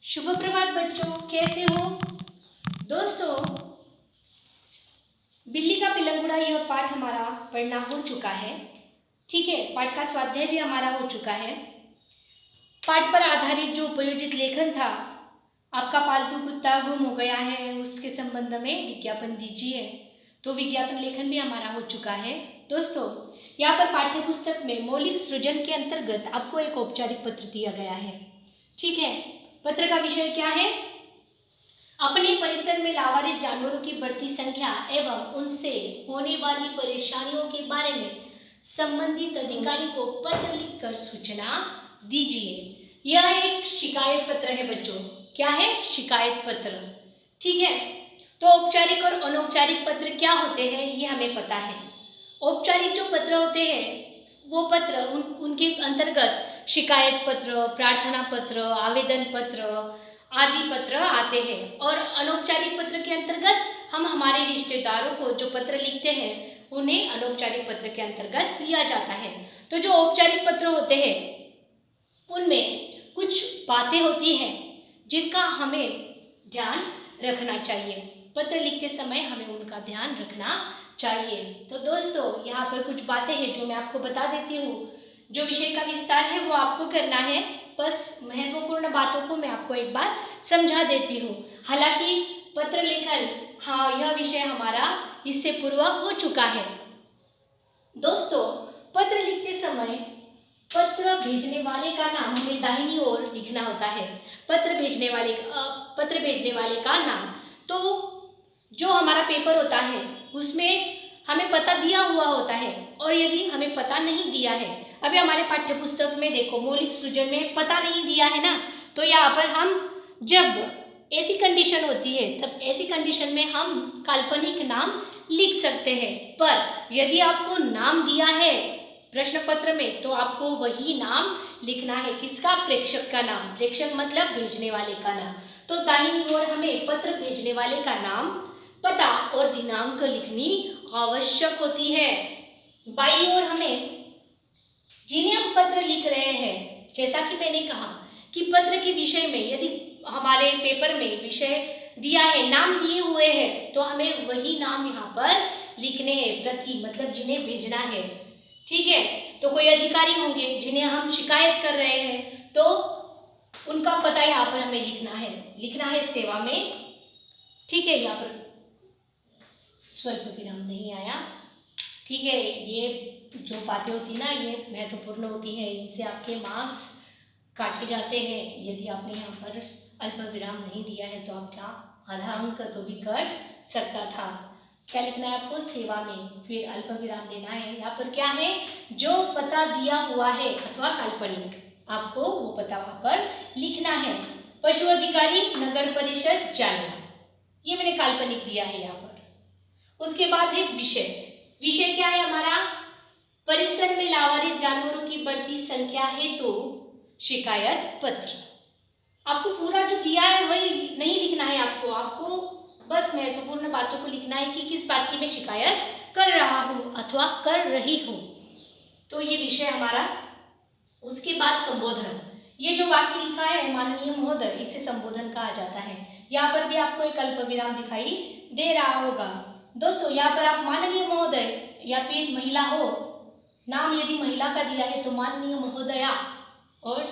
शुभ प्रभात बच्चों, कैसे हो दोस्तों। बिल्ली का पिलंगुड़ा यह पाठ हमारा पढ़ना हो चुका है। ठीक है, पाठ का स्वाध्याय भी हमारा हो चुका है। पाठ पर आधारित जो उपयोजित लेखन था, आपका पालतू कुत्ता गुम हो गया है, उसके संबंध में विज्ञापन दीजिए, तो विज्ञापन लेखन भी हमारा हो चुका है। दोस्तों, यहाँ पर पाठ्य पुस्तक में मौलिक सृजन के अंतर्गत आपको एक औपचारिक पत्र दिया गया है। ठीक है, पत्र का विषय क्या है? अपने परिसर में लावारिस जानवरों की बढ़ती संख्या एवं उनसे होने वाली परेशानियों के बारे में संबंधित अधिकारी को पत्र लिखकर सूचना दीजिए। यह एक शिकायत पत्र है बच्चों। क्या है? शिकायत पत्र। ठीक है, तो औपचारिक और अनौपचारिक पत्र क्या होते हैं ये हमें पता है। औपचारिक जो पत्र होते हैं वो पत्र उनके अंतर्गत शिकायत पत्र, प्रार्थना पत्र, आवेदन पत्र आदि पत्र आते हैं। और अनौपचारिक पत्र के अंतर्गत हम हमारे रिश्तेदारों को जो पत्र लिखते हैं उन्हें अनौपचारिक पत्र के अंतर्गत लिया जाता है। तो जो औपचारिक पत्र होते हैं उनमें कुछ बातें होती हैं जिनका हमें ध्यान रखना चाहिए। पत्र लिखते समय हमें उनका ध्यान रखना चाहिए। तो दोस्तों, यहाँ पर कुछ बातें हैं जो मैं आपको बता देती हूँ। जो विषय का विस्तार है वो आपको करना है, बस महत्वपूर्ण बातों को मैं आपको एक बार समझा देती हूँ। हालांकि पत्र लेखन, हाँ, यह विषय हमारा इससे पूर्व हो चुका है। दोस्तों, पत्र लिखते समय पत्र भेजने वाले का नाम हमें दाहिनी ओर लिखना होता है। पत्र भेजने वाले का नाम। तो जो हमारा पेपर होता है उसमें हमें पता दिया हुआ होता है, और यदि हमें पता नहीं दिया है, अभी हमारे पाठ्य पुस्तक में देखो मौलिक सृजन में पता नहीं दिया है ना, तो यहाँ पर हम जब ऐसी कंडीशन होती है तब ऐसी कंडीशन में हम काल्पनिक नाम लिख सकते हैं। पर यदि आपको नाम दिया है प्रश्न पत्र में तो आपको वही नाम लिखना है। किसका? प्रेषक का नाम। प्रेषक मतलब भेजने वाले का नाम। तो दाहिनी ओर हमें पत्र भेजने वाले का नाम, पता और दिनांक लिखनी आवश्यक होती है। बाईं ओर हमें जिन्हें हम पत्र लिख रहे हैं, जैसा कि मैंने कहा कि पत्र के विषय में यदि हमारे पेपर में विषय दिया है, नाम दिए हुए हैं, तो हमें वही नाम यहाँ पर लिखने हैं। प्रति मतलब जिन्हें भेजना है। ठीक है, तो कोई अधिकारी होंगे जिन्हें हम शिकायत कर रहे हैं तो उनका पता यहाँ पर हमें लिखना है सेवा में। ठीक है, यहाँ पर स्वल्प विराम नहीं आया। ठीक है, ये जो बातें होती ना ये महत्वपूर्ण होती हैं, इनसे आपके मार्क्स काटे जाते हैं। यदि आपने यहाँ पर अल्प विराम नहीं दिया है तो आपका आधा अंक तो भी कट सकता था। क्या लिखना है आपको? सेवा में, फिर अल्प विराम देना है। यहाँ पर क्या है? जो पता दिया हुआ है अथवा काल्पनिक, आपको वो पता वहाँ पर लिखना है। पशु अधिकारी, नगर परिषद, जालना, ये मैंने काल्पनिक दिया है यहाँ पर। उसके बाद है विषय। विषय क्या है हमारा? परिसर में लावारिस जानवरों की बढ़ती संख्या हेतु शिकायत पत्र। आपको पूरा जो दिया है वही नहीं लिखना है। आपको बस महत्वपूर्ण बातों को लिखना है कि किस बात की मैं शिकायत कर रहा हूँ अथवा कर रही हूँ। तो ये विषय हमारा। उसके बाद संबोधन। ये जो वाक्य लिखा है माननीय महोदय, इसे संबोधन कहा जाता है। यहाँ पर भी आपको एक अल्प विराम दिखाई दे रहा होगा। दोस्तों, यहाँ पर आप माननीय महोदय या फिर महिला हो, नाम यदि महिला का दिया है तो माननीय महोदया और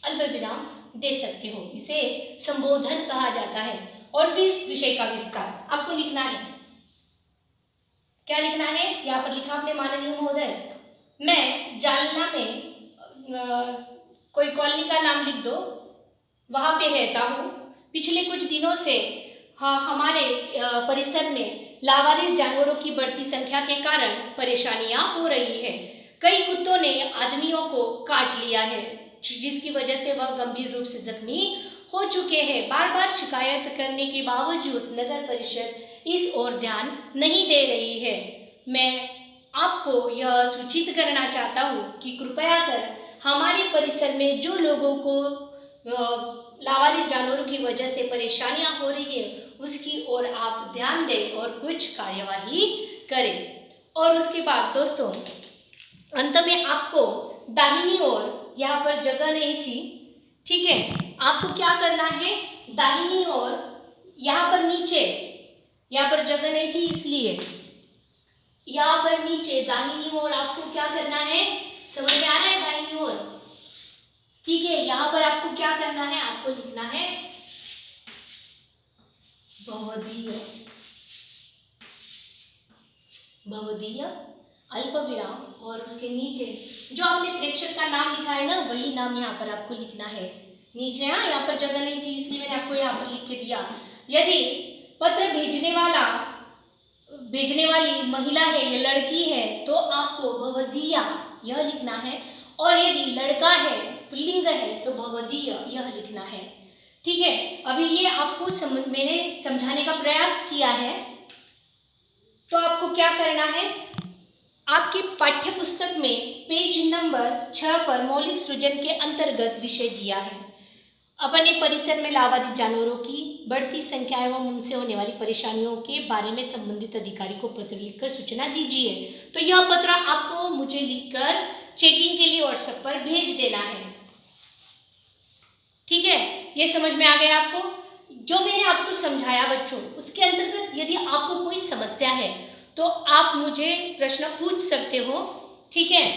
अल्प विराम दे सकते हो। इसे संबोधन कहा जाता है। और फिर विषय का विस्तार आपको लिखना है। क्या लिखना है? यहाँ पर लिखा आपने माननीय महोदय, मैं जालना में कोई कॉलोनी का नाम लिख दो, वहाँ पे रहता हूँ। पिछले कुछ दिनों से हमारे परिसर में लावारिस जानवरों की बढ़ती संख्या के कारण परेशानियां हो रही है। कई कुत्तों ने आदमियों को काट लिया है, जिसकी वजह से वह गंभीर रूप से जख्मी हो चुके हैं। बार बार शिकायत करने के बावजूद नगर परिषद इस ओर ध्यान नहीं दे रही है। मैं आपको यह सूचित करना चाहता हूँ कि कृपया कर हमारे परिसर में जो लोगों को लावारिस जानवरों की वजह से परेशानियां हो रही है उसकी ओर आप ध्यान दें और कुछ कार्यवाही करें। और उसके बाद दोस्तों, अंत में आपको दाहिनी ओर, यहाँ पर जगह नहीं थी, ठीक है, आपको क्या करना है, दाहिनी ओर, यहाँ पर नीचे, यहाँ पर जगह नहीं थी इसलिए, यहाँ पर नीचे दाहिनी ओर आपको क्या करना है, समझ में आ रहा है, दाहिनी ओर, ठीक है। यहाँ पर आपको क्या करना है, आपको लिखना है भवदीय, भवदीय अल्प विराम और उसके नीचे जो आपने प्रेक्षक का नाम लिखा है ना, वही नाम यहाँ पर आपको लिखना है नीचे। हाँ, यहाँ पर जगह नहीं थी इसलिए मैंने आपको यहाँ पर लिख के दिया। यदि पत्र भेजने वाली महिला है या लड़की है तो आपको भवदीया यह लिखना है, और यदि लड़का है, पुल्लिंग है, तो भवदीय यह लिखना है, ठीक है। अभी ये आपको मैंने समझाने का प्रयास किया है। तो आपको क्या करना है, आपकी पाठ्य पुस्तक में पेज नंबर 6 पर मौलिक सृजन के अंतर्गत विषय दिया है। अपने परिसर में लावारिस जानवरों की बढ़ती संख्या एवं उनसे होने वाली परेशानियों के बारे में संबंधित अधिकारी को पत्र लिखकर सूचना दीजिए। तो यह पत्र आपको मुझे लिखकर चेकिंग के लिए व्हाट्सएप पर भेज देना है, ठीक है। ये समझ में आ गया आपको? जो मैंने आपको समझाया बच्चों, उसके अंतर्गत यदि आपको कोई समस्या है तो आप मुझे प्रश्न पूछ सकते हो, ठीक है।